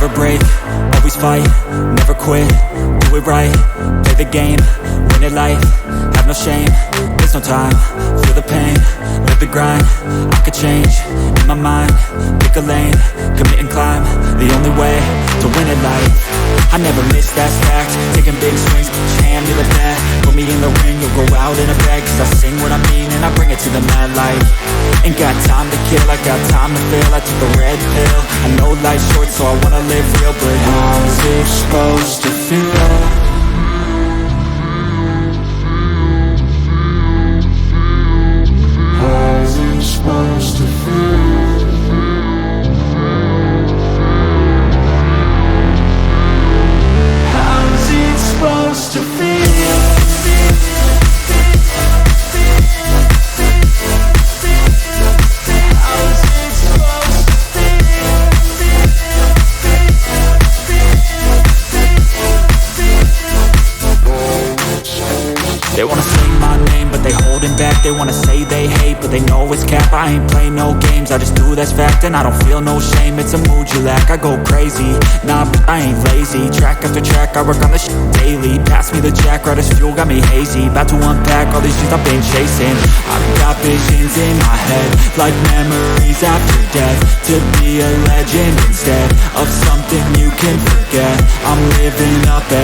never break, always fight, never quit, do it right, play the game, win it life, have no shame, there's no time, feel the pain, live the grind, I could change, in my mind, pick a lane, commit and climb, the only way to win it life. I never miss, that's fact, taking big swings, put your hand to the bat, put me in the ring, you'll go out in a bag, cause I sing what I mean and I bring it to the mad light. Ain't got time to kill, I got time to feel, I took the red pill, I know life's short so I wanna live real, but how's it supposed to feel? How's it supposed to feel? How's it supposed to feel? They wanna say my name, but they holding back. They wanna say they hate, but they know it's cap. I ain't play no games, I just do that's fact. And I don't feel no shame, it's a mood you lack. I go crazy, nah, but I ain't lazy. Track after track, I work on this shit daily. Pass me the jack, right as fuel, got me hazy. About to unpack all these things I've been chasing. I've got visions in my head, like memories after death. To be a legend instead of something you can forget. I'm living up at